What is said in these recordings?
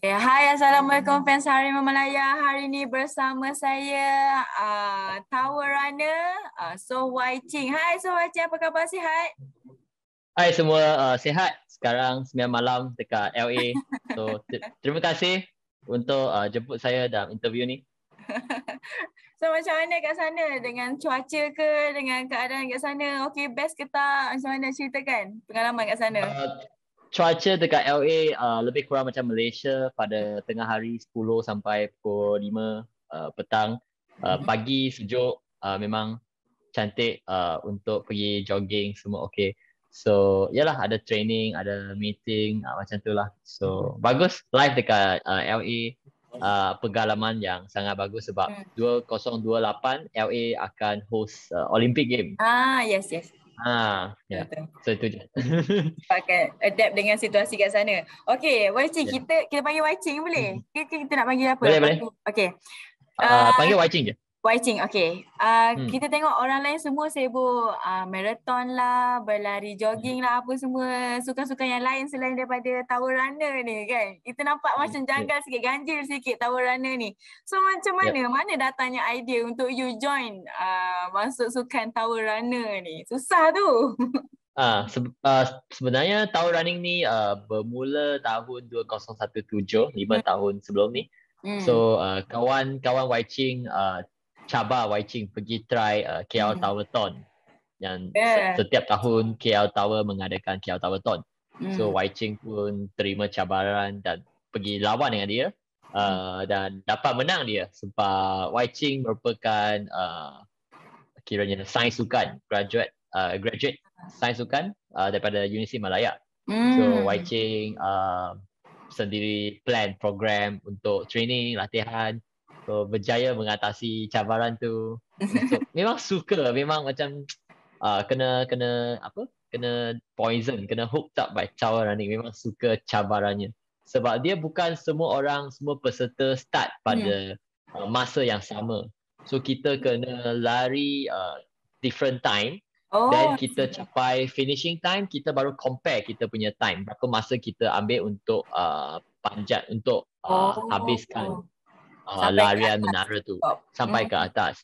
Hai, Assalamualaikum fans Harimau Malaya. Hari ini bersama saya Tower Runner, So Wai Ching. Hai So Wai Ching, apa khabar, sihat? Hai semua, sihat sekarang 9 malam dekat LA. So terima kasih untuk jemput saya dalam interview ni. So macam mana kat sana? Dengan cuaca ke? Dengan keadaan kat sana? Okay, best ke tak? Macam mana, ceritakan pengalaman kat sana? Uh, Cuaca dekat LA lebih kurang macam Malaysia pada tengah hari 10 sampai pukul 5 petang. Pagi sejuk, memang cantik untuk pergi jogging, semua okey. So yalah, ada training, ada meeting, macam tu lah. So bagus live dekat LA, pengalaman yang sangat bagus sebab 2028 LA akan host Olympic Game. Yes. Ya. Betul. So itu je. Pakai adapt dengan situasi kat sana. Okay, Wai Ching, Ya. kita panggil Wai Ching boleh? Kita nak panggil apa? Boleh. Okay. Panggil Wai Ching je. Wai Ching, okay. Kita tengok orang lain semua sibuk marathon lah, berlari jogging lah, apa semua sukan-sukan yang lain selain daripada Tower Runner ni kan. Kita nampak macam janggal sikit, ganjil sikit Tower Runner ni. So macam mana datangnya idea untuk you join masuk sukan Tower Runner ni? Susah tu. Sebenarnya Tower Running ni bermula tahun 2017, 5 tahun sebelum ni. So kawan-kawan Wai Ching cabar Wai Ching pergi try KL Tower Ton, yang setiap tahun KL Tower mengadakan KL Tower Ton. So Wai Ching pun terima cabaran dan pergi lawan dengan dia, dan dapat menang dia sebab Wai Ching merupakan kiranya sains sukan, graduate sains sukan daripada Universiti Malaya. So Wai Ching sendiri plan program untuk training, latihan. So berjaya mengatasi cabaran tu. So, memang suka, memang macam kena poison, kena hooked up by Tower Running. Memang suka cabarannya. Sebab dia bukan semua peserta start pada masa yang sama. So kita kena lari different time. Dan kita capai finishing time, kita baru compare kita punya time. Berapa masa kita ambil untuk panjat, untuk habiskan larian menara tu sampai ke atas.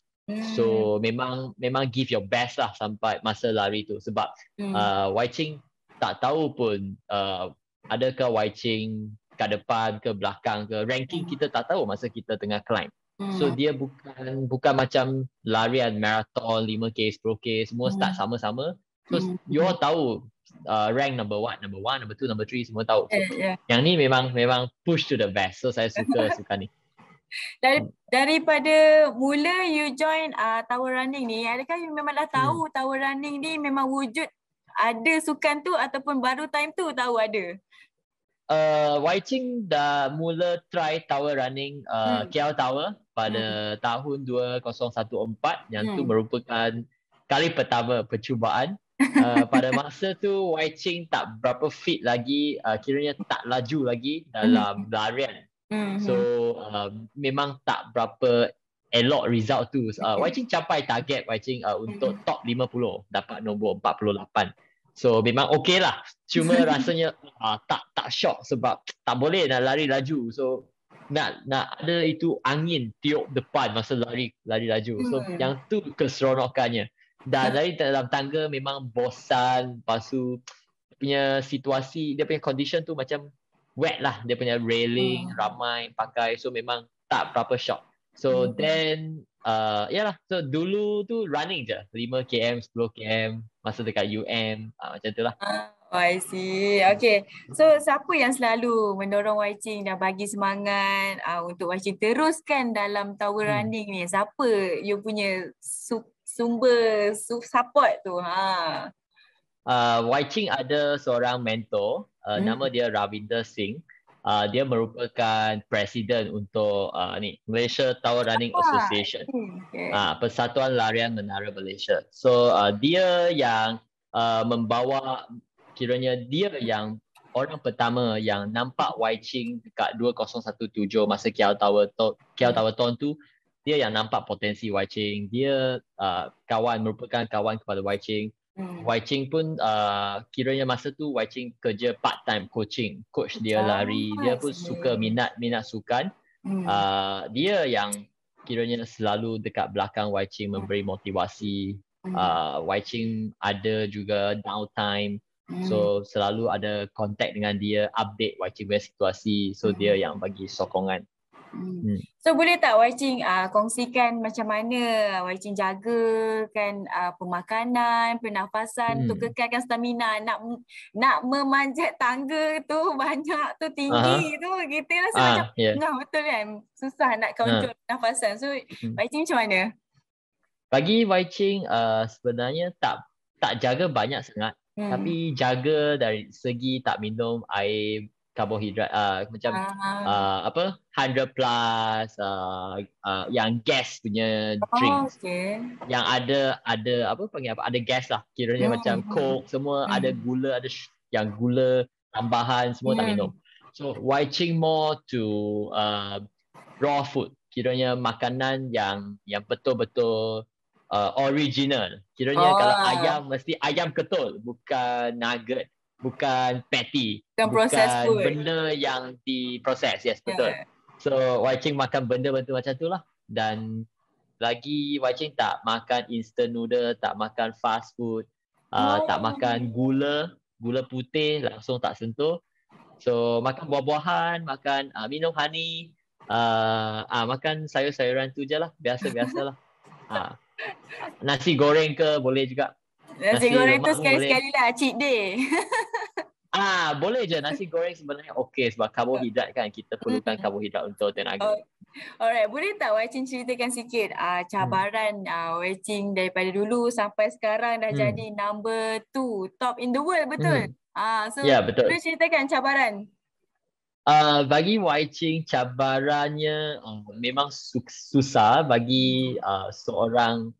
So memang give your best lah sampai masa lari tu. Sebab Wai Ching tak tahu pun adakah Wai Ching kat depan ke belakang ke, ranking kita tak tahu masa kita tengah climb. So dia bukan macam larian marathon 5K, 10K semua start sama-sama. So you all tahu rank number 1, number 2, number 3 semua tahu. So, yang ni memang push to the best. So saya suka ni. Daripada mula you join Tower Running ni, adakah you memang dah tahu Tower Running ni memang wujud ada sukan tu ataupun baru time tu tahu ada? Wai Ching dah mula try Tower Running KL Tower pada tahun 2014, yang tu merupakan kali pertama percubaan. Pada masa tu Wai Ching tak berapa fit lagi, kiranya tak laju lagi dalam larian. So memang tak berapa elok result tu. Wai Ching capai target Wai Ching untuk top 50, dapat nombor 48. So memang okey lah. Cuma rasanya tak shock sebab tak boleh nak lari laju. So nak ada itu angin tiup depan masa lari laju. So yang tu keseronokannya. Dan lari dalam tangga memang bosan. Lepas tu punya situasi, dia punya condition tu macam wet lah. Dia punya railing ramai pakai. So memang tak berapa shock. So then yalah, so dulu tu running je 5km, 10km masa dekat macam tu lah. I see. Okay. So siapa yang selalu mendorong Wai Ching dan bagi semangat untuk Wai Ching teruskan dalam Tower Running ni? Siapa you punya sumber support tu? Wai Ching ada seorang mentor, nama dia Ravinder Singh. Dia merupakan presiden untuk Malaysia Tower Running Association, Persatuan Larian Menara Malaysia. So dia yang membawa, kiranya dia yang orang pertama yang nampak Wai Ching dekat 2017 masa KL Tower Ton tu. Dia yang nampak potensi Wai Ching. Dia merupakan kawan kepada Wai Ching. Wai Ching pun kiranya masa tu Wai Ching kerja part time coaching, coach dia lari, dia pun suka minat sukan. Dia yang kiranya selalu dekat belakang Wai Ching memberi motivasi. Wai Ching ada juga downtime, so selalu ada contact dengan dia, update Wai Ching punya situasi, so dia yang bagi sokongan. So boleh tak Wai Ching kongsikan macam mana Wai Ching jagakan pemakanan, pernafasan untuk kekalkan stamina, nak memanjat tangga tu banyak tu, tinggi tu, kita rasa macam betul kan, susah nak kontrol pernafasan. So Wai Ching macam mana? Bagi Wai Ching sebenarnya tak jaga banyak sangat, tapi jaga dari segi tak minum air karbohidrat macam 100 plus yang gas punya drinks. Yang ada apa panggil apa, ada gas lah kiranya, macam Coke semua ada gula, ada yang gula tambahan semua tak minum. So Wai Ching more to raw food, kiranya makanan yang betul-betul original. Kiranya kalau ayam mesti ayam ketul, bukan nugget, bukan patty, bukan benda yang diproses. Yes, betul. So Wai Ching makan benda-benda macam tu lah. Dan lagi Wai Ching tak makan instant noodle, tak makan fast food, tak makan gula putih langsung tak sentuh. So makan buah-buahan, makan minum honey, makan sayur-sayuran tu je lah, biasa-biasa lah. Nasi goreng ke boleh juga. Nasi goreng tu sekali-sekali lah, cheat day. Boleh je. Nasi goreng sebenarnya okey sebab karbohidrat kan, kita perlukan karbohidrat untuk tenaga. Alright, boleh tak Wai Ching ceritakan sikit cabaran Wai Ching daripada dulu sampai sekarang dah jadi number 2 top in the world, betul? So betul. boleh ceritakan cabaran? Bagi Wai Ching, cabarannya memang susah bagi seorang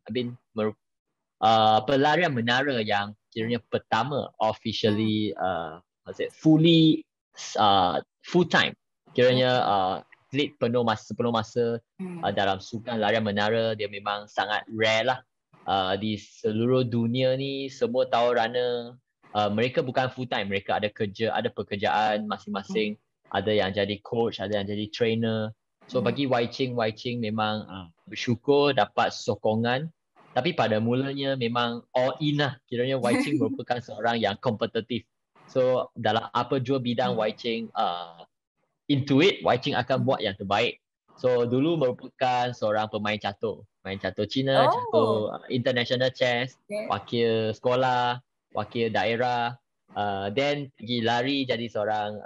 pelarian menara yang kiranya pertama officially fully full time, kiranya atlet sepenuh masa dalam sukan larian menara. Dia memang sangat rare lah. Di seluruh dunia ni semua tawarunner mereka bukan full time, mereka ada pekerjaan masing-masing. Ada yang jadi coach, ada yang jadi trainer. So bagi Wai Ching memang bersyukur dapat sokongan. Tapi pada mulanya memang all in lah. Kiranya Wai Ching merupakan seorang yang kompetitif. So dalam apa jua bidang Wai Ching into it, Wai Ching akan buat yang terbaik. So dulu merupakan seorang pemain catur. Main catur Cina, catur international chess, wakil sekolah, wakil daerah. Then pergi lari jadi seorang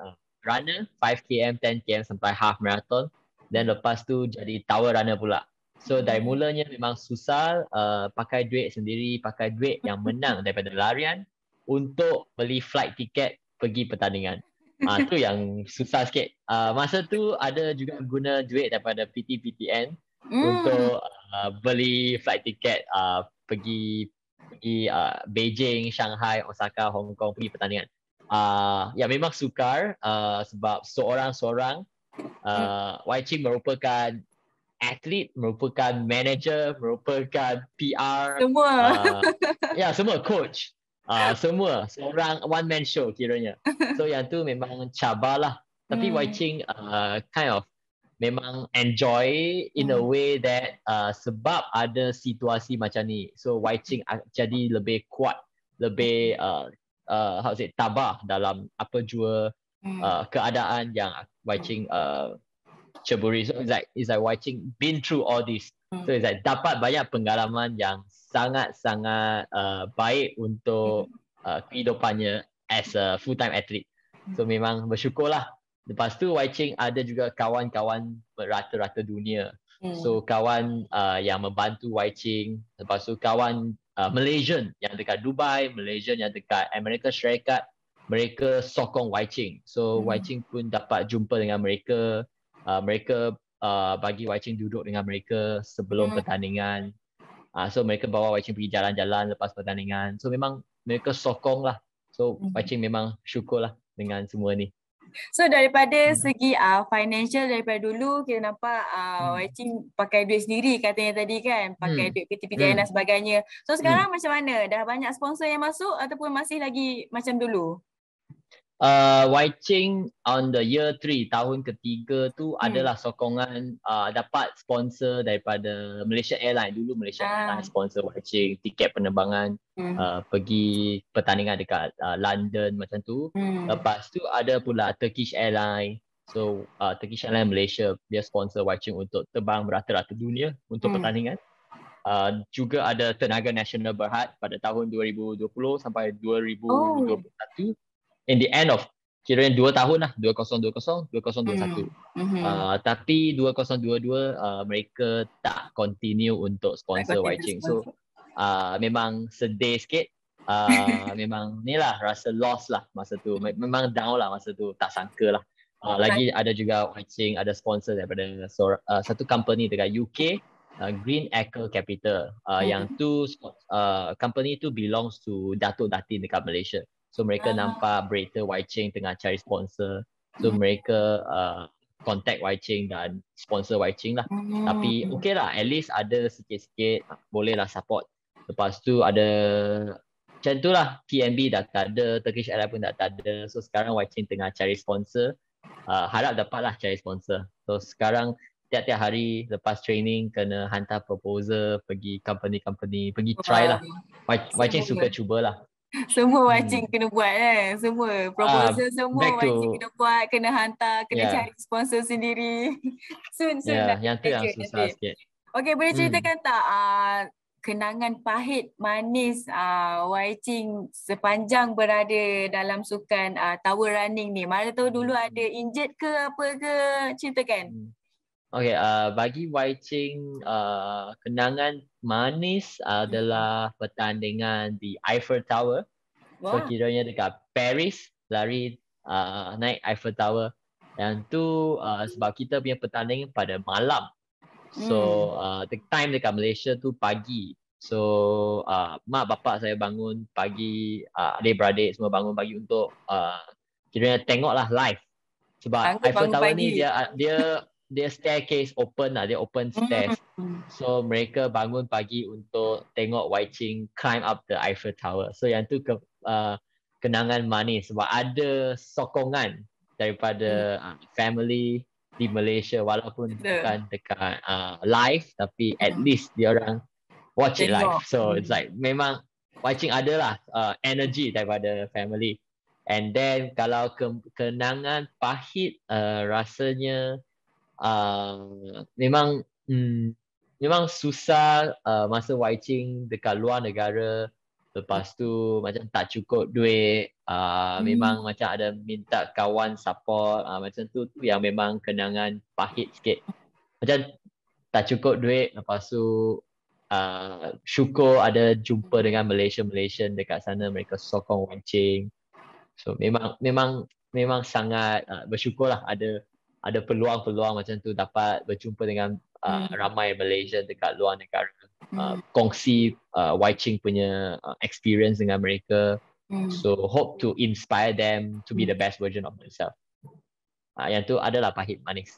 runner 5km, 10km sampai half marathon. Dan lepas tu jadi tower runner pula. So dari mulanya memang susah pakai duit sendiri, pakai duit yang menang daripada larian untuk beli flight ticket pergi pertandingan. Tu yang susah sikit. Masa tu ada juga guna duit daripada PT-PTN untuk beli flight ticket pergi Beijing, Shanghai, Osaka, Hong Kong pergi pertandingan. Ya memang sukar sebab seorang-seorang Wai Ching merupakan atlet, merupakan manager, merupakan PR, semua coach, semua seorang one man show kiranya. So yang tu memang cabar lah. Tapi Wai Ching kind of memang enjoy in a way that sebab ada situasi macam ni, so Wai Ching jadi lebih kuat, lebih tabah dalam apa jua keadaan yang Wai Ching ceburi. So it's like Wai Ching been through all this. So it's like dapat banyak pengalaman yang sangat-sangat baik untuk kehidupannya as a full-time athlete. So memang bersyukurlah. Lepas tu Wai Ching ada juga kawan-kawan berrata-rata dunia. So kawan yang membantu Wai Ching. Lepas tu kawan Malaysian yang dekat Dubai, Malaysian yang dekat Amerika Syarikat. Mereka sokong Wai Ching. So Wai Ching pun dapat jumpa dengan mereka. Mereka bagi Wai Ching duduk dengan mereka sebelum pertandingan. So mereka bawa Wai Ching pergi jalan-jalan lepas pertandingan. So memang mereka sokong lah. So Wai Ching memang syukur lah dengan semua ni. So daripada segi financial, daripada dulu kita nampak Wai Ching pakai duit sendiri katanya tadi kan, pakai duit PT-PTN dan sebagainya. So sekarang macam mana? Dah banyak sponsor yang masuk ataupun masih lagi macam dulu? Wai Ching on the year 3, tahun ketiga tu adalah sokongan dapat sponsor daripada Malaysia Airlines. Dulu Malaysia Airlines sponsor Wai Ching, tiket penerbangan pergi pertandingan dekat London macam tu. Lepas tu ada pula Turkish Airlines. So Turkish Airlines Malaysia, dia sponsor Wai Ching untuk terbang merata-rata dunia untuk pertandingan. Juga ada Tenaga Nasional Berhad pada tahun 2020 sampai 2021. In the end of kiranya 2 tahun lah, 2020 2021. Tapi 2022 mereka tak continue untuk sponsor Wai Ching. So memang sedih sikit. Memang ni lah rasa loss lah masa tu. Memang down lah masa tu, tak sangka lah. Lagi ada juga Wai Ching ada sponsor daripada satu company dekat UK, Green Echo Capital. Yang tu company tu belongs to Datuk Datin dekat Malaysia. So mereka nampak berita Wai Ching tengah cari sponsor. So mereka contact Wai Ching dan sponsor Wai Ching lah. Tapi okay lah, at least ada sikit-sikit, boleh lah support. Lepas tu ada macam tu lah, TNB dah tak ada, Turkish Airlines pun dah tak ada. So sekarang Wai Ching tengah cari sponsor. Harap dapat lah cari sponsor. So sekarang tiap-tiap hari lepas training kena hantar proposal pergi company-company, pergi try lah. Wai Ching suka cubalah. Semua Wai Ching kena buat semua proposal semua Wai Ching kena buat, kena hantar, kena cari sponsor sendiri. Soon lah. Yang tu yang susah sikit. Okay, boleh ceritakan tak kenangan pahit manis Wai Ching sepanjang berada dalam sukan tower running ni? Mana tahu dulu ada injured ke apa ke, ceritakan. Okay, bagi Wai Ching, kenangan manis adalah pertandingan di Eiffel Tower. So kiranya dekat Paris, lari naik Eiffel Tower. Yang tu sebab kita punya pertandingan pada malam. So the time dekat Malaysia tu pagi. So mak bapak saya bangun pagi, adik-beradik semua bangun pagi untuk kiranya tengoklah live. Sebab Eiffel Tower ni dia staircase open lah, dia open stairs. So mereka bangun pagi untuk tengok Wai Ching climb up the Eiffel Tower. So yang tu kenangan manis sebab ada sokongan daripada family di Malaysia, walaupun bukan dekat live, tapi at least dia orang watch it live. So it's like memang Wai Ching adalah energy daripada family. And then kalau kenangan pahit, rasanya memang susah masa Wai Ching dekat luar negara. Lepas tu macam tak cukup duit, memang macam ada minta kawan support, macam tu yang memang kenangan pahit sikit. Macam tak cukup duit, lepas tu syukur ada jumpa dengan Malaysian dekat sana, mereka sokong Wai Ching. So memang sangat bersyukurlah ada peluang-peluang macam tu, dapat berjumpa dengan ramai Malaysia dekat luar negara, kongsi Wai Ching punya experience dengan mereka. So hope to inspire them to be the best version of themselves. Yang tu adalah pahit manis.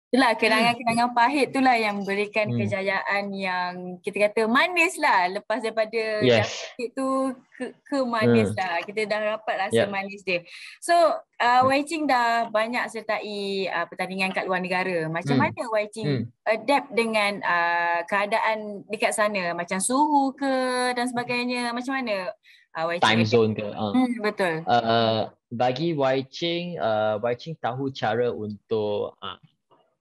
Itulah kenangan-kenangan pahit itulah yang memberikan kejayaan yang kita kata manis lah. Lepas daripada pahit tu ke manis lah. Kita dah dapat rasa manis dia. So Wai Ching dah banyak sertai pertandingan kat luar negara. Macam mana Wai Ching adapt dengan keadaan dekat sana? Macam suhu ke dan sebagainya? Macam mana Wai Ching time zone ke? Betul. Bagi Wai Ching tahu cara untuk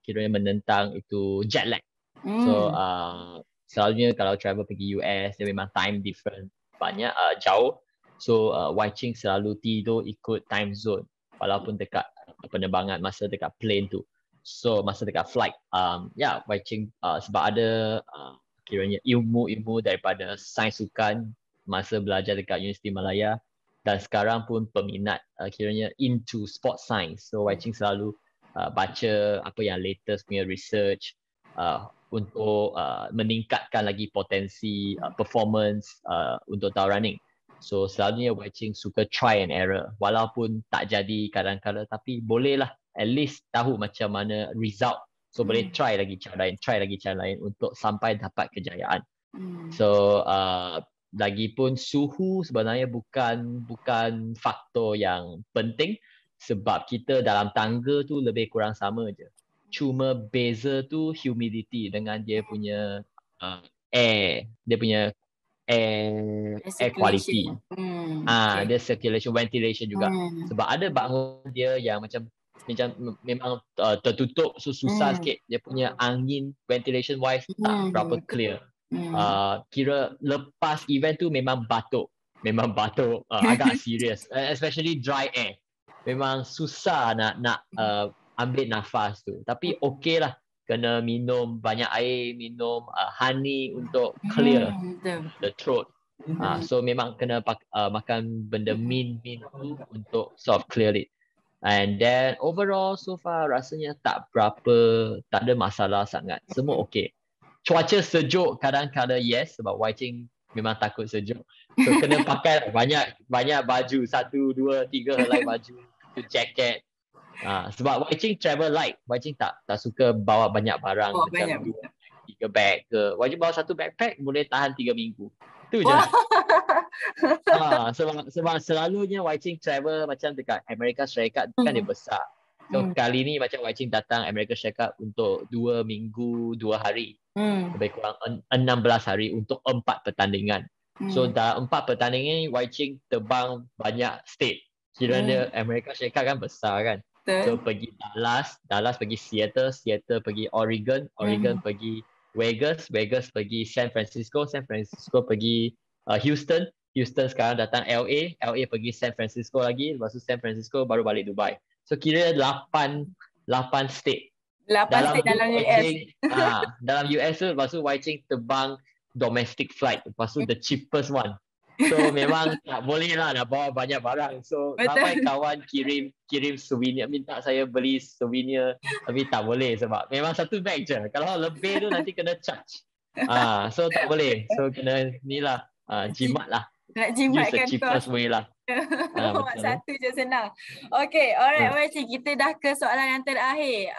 kiranya menentang itu jet lag. So selalunya kalau travel pergi US, dia memang time different banyak, jauh. So Wai Ching selalu tidur ikut time zone walaupun dekat penerbangan, masa dekat plane tu. So masa dekat flight, Wai Ching sebab ada kiranya ilmu-ilmu daripada sains sukan masa belajar dekat Universiti Malaya, dan sekarang pun peminat kiranya into sport science. So Wai Ching selalu baca apa yang latest punya research untuk meningkatkan lagi potensi performance untuk tower running. So selalunya Wai Ching suka try and error. Walaupun tak jadi kadang-kadang, tapi bolehlah at least tahu macam mana result. So boleh try lagi cara lain untuk sampai dapat kejayaan. So lagipun suhu sebenarnya bukan faktor yang penting, sebab kita dalam tangga tu lebih kurang sama je. Cuma beza tu humidity dengan dia punya dia punya air quality. Dia circulation, ventilation juga. Sebab ada bangun dia yang macam memang tertutup, so susah sikit. Dia punya angin ventilation wise tak berapa clear. Kira lepas event tu memang batuk agak serius, especially dry air. Memang susah nak ambil nafas tu. Tapi okey lah, kena minum banyak air, minum honey untuk clear the throat. So memang kena makan benda mint tu untuk sort of clear it. And then overall so far rasanya tak ada masalah sangat. Semua okey. Cuaca sejuk kadang-kadang yes, sebab Wai Ching memang takut sejuk. So kena pakai banyak baju, 1, 2, 3 helai baju, jaket. Sebab Wai Ching travel light. Wai Ching tak suka bawa banyak barang, macam 2, 3 bag ke. Wai Ching bawa 1 backpack boleh tahan 3 minggu. Tu je. Sebab selalunya Wai Ching travel macam dekat Amerika Syarikat kan dia besar. So kali ni macam Wai Ching datang Amerika Syarikat untuk 2 minggu 2 hari. Lebih kurang 16 hari untuk 4 pertandingan. So dalam 4 pertandingan ni Wai Ching terbang banyak state. Kiranya Amerika Syarikat kan besar kan. So pergi Dallas pergi Seattle pergi Oregon pergi Vegas pergi San Francisco pergi Houston sekarang datang LA pergi San Francisco lagi, lepas tu San Francisco baru balik Dubai. So kira 8 state. 8 state dalam US. Dalam US tu, lepas tu Wai Ching terbang domestic flight, lepas tu the cheapest one. So memang tak boleh lah nak bawa banyak barang. So ramai kawan kirim souvenir, minta saya beli souvenir, tapi tak boleh sebab memang 1 bag je. Kalau lebih tu nanti kena charge. So tak boleh. So kena ni lah, jimat lah. Nak jimat kan kos. Use the cheapest way lah. Satu je senang. Okay, alright Wai Ching, kita dah ke soalan yang terakhir.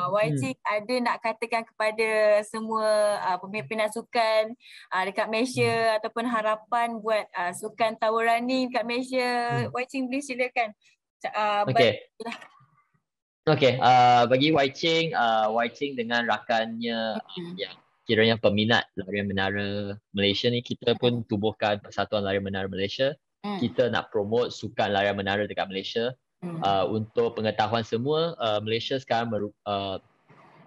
Wai Ching ada nak katakan kepada semua pemimpin sukan dekat Malaysia ataupun harapan buat sukan tower running dekat Malaysia. Wai Ching please silakan. Bagi Wai Ching dengan rakannya yang kiranya peminat larian menara Malaysia ni, kita pun tubuhkan Persatuan Larian Menara Malaysia. Kita nak promote sukan larian menara dekat Malaysia. Untuk pengetahuan semua, Malaysia sekarang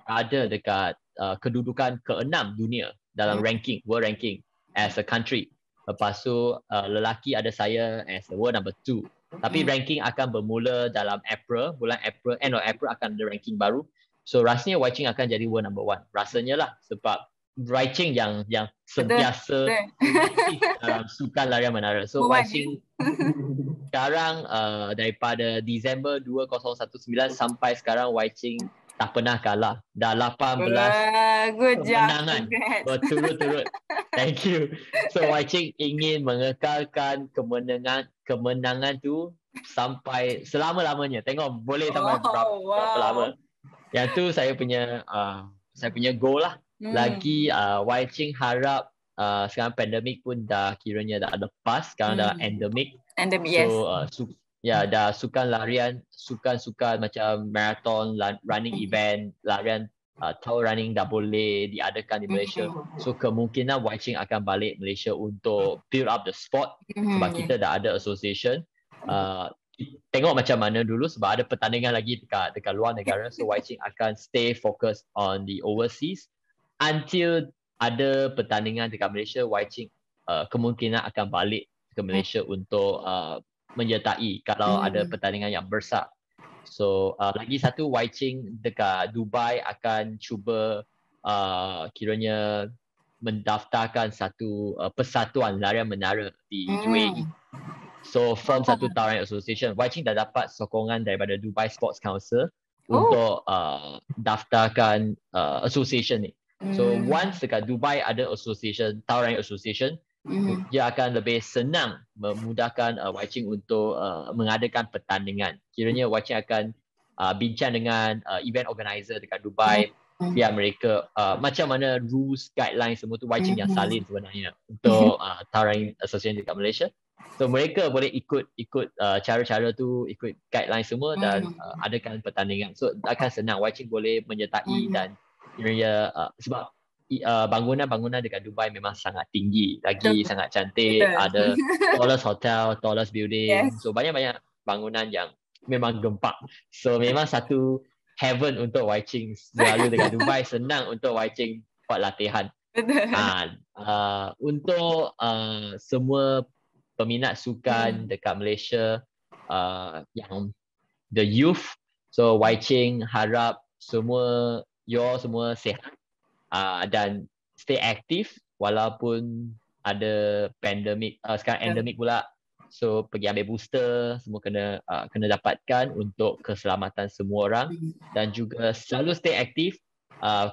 ada dekat kedudukan ke-6 dunia dalam world ranking as a country. Lepas tu lelaki ada saya as the world number 2. Tapi ranking akan bermula dalam end of April akan ada ranking baru. So rasanya Wai Ching akan jadi world number 1. Rasanya lah, sebab Wai Ching yang sentiasa dalam sukan larian menara. So Wai Ching sekarang daripada Disember 2019 sampai sekarang Wai Ching tak pernah kalah. Dah 18 kemenangan berturut-turut. Thank you. So Wai Ching ingin mengekalkan kemenangan tu sampai selama-lamanya. Tengok boleh sampai berapa lama. Yang tu saya punya goal lah. Lagi Wai Ching harap sekarang pandemik pun dah kiranya dah lepas. Sekarang dah endemik. So dah sukan macam marathon, running event, larian tower running dah boleh diadakan di Malaysia. So kemungkinan Wai Ching akan balik Malaysia untuk build up the sport. Sebab kita dah ada association. Tengok macam mana dulu, sebab ada pertandingan lagi dekat luar negara. So Wai Ching akan stay focused on the overseas until ada pertandingan dekat Malaysia. Wai Ching kemungkinan akan balik ke Malaysia untuk menyertai kalau ada pertandingan yang besar. So lagi satu, Wai Ching dekat Dubai akan cuba kiranya mendaftarkan satu persatuan larian menara di UAE. So form satu Tower Running Association. Wai Ching dah dapat sokongan daripada Dubai Sports Council untuk daftarkan association ni. So once dekat Dubai ada association, Tower Running Association, dia akan lebih senang memudahkan Wai Ching untuk mengadakan pertandingan. Kiranya Wai Ching akan bincang dengan event organizer dekat Dubai, biar mereka macam mana rules, guidelines semua tu Wai Ching yang salin sebenarnya untuk Taurunning Association dekat Malaysia. So mereka boleh ikut cara-cara tu, ikut guidelines semua dan adakan pertandingan. So akan senang, Wai Ching boleh menyertai dan kiranya sebab bangunan-bangunan dekat Dubai memang sangat tinggi, lagi sangat cantik, ada tallest hotel, tallest building. So banyak-banyak bangunan yang memang gempak. So memang satu heaven untuk Wai Ching selalu dekat Dubai, senang untuk Wai Ching buat latihan. Untuk semua peminat sukan dekat Malaysia yang the youth, so Wai Ching harap semua sihat dan stay aktif walaupun ada pandemik, sekarang endemik pula. So pergi ambil booster, semua kena dapatkan untuk keselamatan semua orang dan juga selalu stay aktif.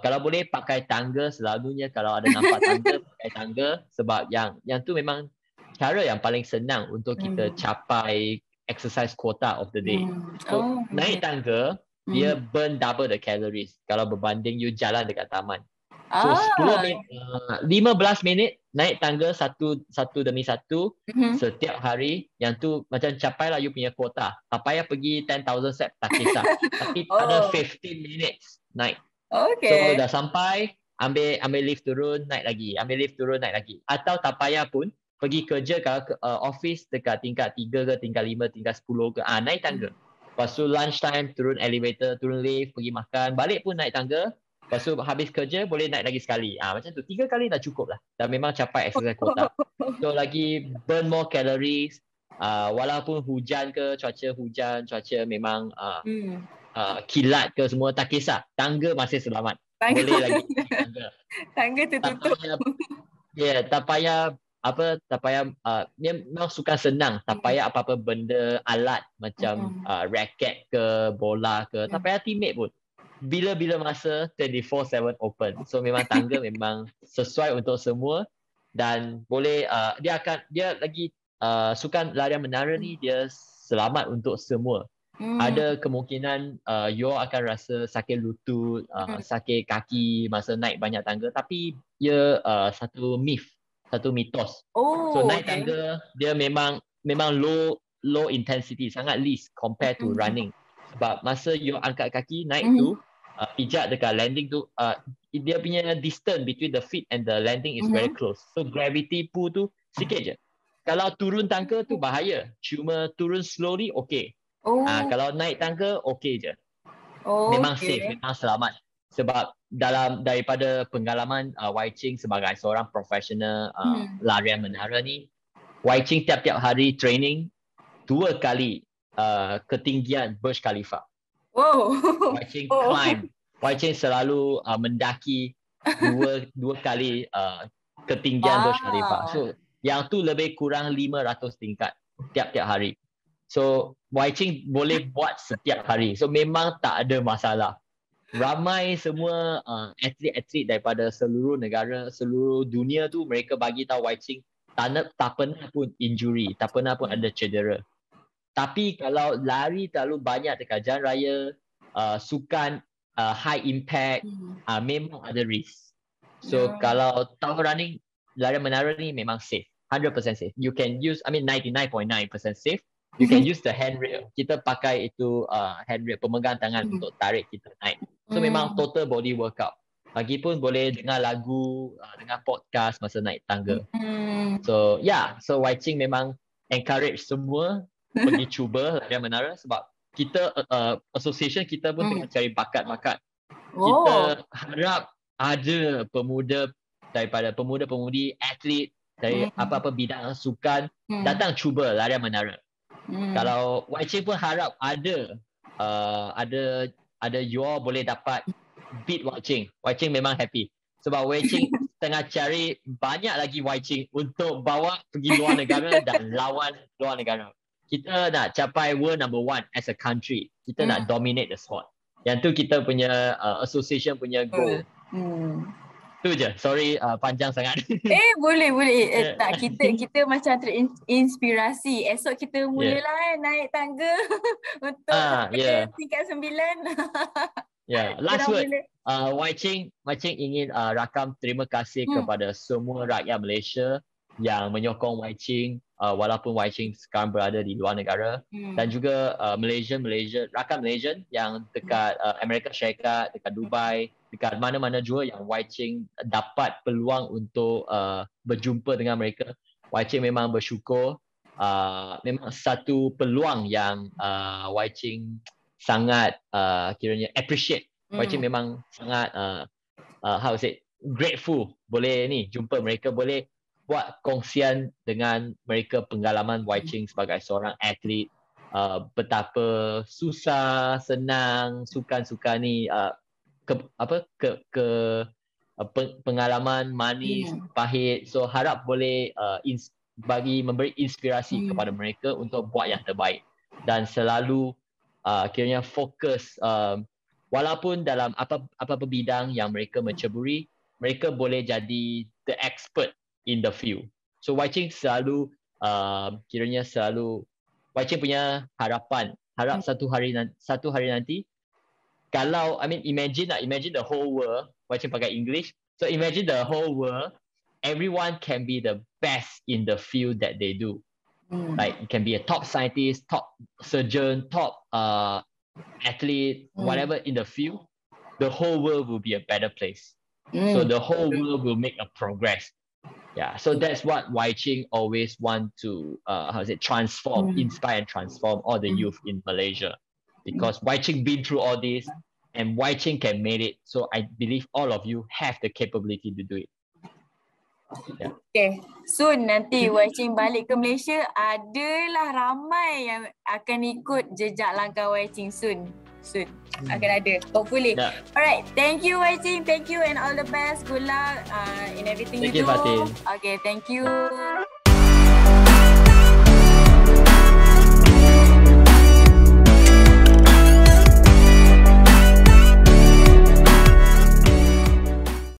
Kalau boleh pakai tangga selalunya, kalau ada nampak tangga pakai tangga, sebab yang tu memang cara yang paling senang untuk kita capai exercise quota of the day. So naik tangga dia burn double the calories kalau berbanding you jalan dekat taman. So 15 minit naik tangga satu demi satu setiap hari, yang tu macam capai lah you punya quota. Tak payah pergi 10,000 steps, tak kisah. Tapi ada 15 minutes naik. So dah sampai, ambil lift turun, naik lagi. Ambil lift turun, naik lagi. Atau tak payah pun pergi kerja, kalau office dekat tingkat 3 ke, tingkat 5, tingkat 10 ke, naik tangga. Lepas tu lunch time, turun elevator, turun lift, pergi makan, balik pun naik tangga. Lepas tu habis kerja boleh naik lagi sekali. Macam tu 3 kali dah cukup lah. Dah memang capai exercise quota. So lagi burn more calories. Walaupun hujan ke, cuaca hujan, cuaca memang kilat ke semua, tak kisah. Tangga masih selamat. Boleh lagi naik tangga. Tangga tertutup. Tak payah dia memang suka senang. Tak payah apa-apa benda alat macam raket ke, bola ke. Tak payah teammate pun. Bila-bila masa 24/7 open. So memang tangga memang sesuai untuk semua dan boleh dia lagi sukan larian menara ni dia selamat untuk semua. Ada kemungkinan you akan rasa sakit lutut, sakit kaki masa naik banyak tangga, tapi ia satu myth, satu mitos. So naik tangga dia memang low intensity, sangat least compared to running. Sebab masa you angkat kaki naik tu, pijak dekat landing tu, dia punya distance between the feet and the landing is very close. So gravity pull tu sikit je. Kalau turun tangga tu bahaya. Cuma turun slowly okay. Kalau naik tangga okay je. Memang safe, memang selamat. Sebab daripada pengalaman Wai Ching sebagai seorang profesional larian menara ni, Wai Ching tiap-tiap hari training 2 kali ketinggian Burj Khalifa. Wai Ching climb. Wai Ching selalu mendaki dua kali ketinggian Burj Khalifa. So yang tu lebih kurang 500 tingkat tiap-tiap hari. So Wai Ching boleh buat setiap hari. So memang tak ada masalah. Ramai semua atlet-atlet daripada seluruh negara, seluruh dunia tu, mereka bagi tahu Wai Ching tak pernah pun injury, tak pernah pun ada cedera. Tapi kalau lari terlalu banyak dekat jalan raya, sukan high impact, memang ada risk. So kalau tower running, larian menara ni memang safe, 100% safe. You can use, 99.9% safe. You can use the handrail. Kita pakai itu handrail, pemegang tangan untuk tarik kita naik. So memang total body workout. Lagipun boleh dengar lagu, dengar podcast masa naik tangga. So so Wai Ching memang encourage semua pergi cuba larian menara, sebab kita association kita pun tengah cari bakat-bakat. Kita harap ada pemuda-pemudi atlet dari apa-apa bidang sukan datang cuba larian menara. Kalau Wai Ching pun harap ada you all boleh dapat beat Wai Ching. Wai Ching memang happy sebab Wai Ching tengah cari banyak lagi Wai Ching untuk bawa pergi luar negara dan lawan luar negara. Kita nak capai world number 1 as a country. Kita nak dominate the sport. Yang tu kita punya association punya goal. Tu je. Sorry panjang sangat. Boleh. Tak, kita macam terinspirasi. Esok kita mulalah naik tangga untuk sampai tingkat 9. Last word. Wai Ching ingin rakam terima kasih kepada semua rakyat Malaysia yang menyokong Wai Ching walaupun Wai Ching sekarang berada di luar negara, dan juga rakan Malaysian yang dekat Amerika Syarikat, dekat Dubai, dekat mana-mana juga yang Wai Ching dapat peluang untuk berjumpa dengan mereka. Wai Ching memang bersyukur. Memang satu peluang yang Wai Ching sangat kiranya appreciate. Wai Ching memang sangat grateful boleh jumpa mereka, boleh buat kongsian dengan mereka pengalaman Wai Ching sebagai seorang atlet, betapa susah, senang sukan-sukan ni, pengalaman manis, pahit. So harap boleh memberi inspirasi kepada mereka untuk buat yang terbaik dan selalu kiranya fokus, walaupun dalam apa-apa bidang yang mereka menceburi, mereka boleh jadi the expert in the field. So Wai Ching selalu Wai Ching punya harap satu hari nanti, kalau imagine the whole world, Wai Ching pakai English, so imagine the whole world, everyone can be the best in the field that they do. Like it can be a top scientist, top surgeon, top athlete, whatever in the field, the whole world will be a better place. So the whole world will make a progress. So that's what Wai Ching always want to transform, inspire and transform all the youth in Malaysia, because Wai Ching been through all this and Wai Ching can make it. So I believe all of you have the capability to do it. Okay, soon nanti Wai Ching balik ke Malaysia, adalah ramai yang akan ikut jejak langkah Wai Ching soon akan ada, hopefully. Alright, thank you Wai Ching, thank you and all the best, good luck in everything you do. Fatin. Okay, thank you.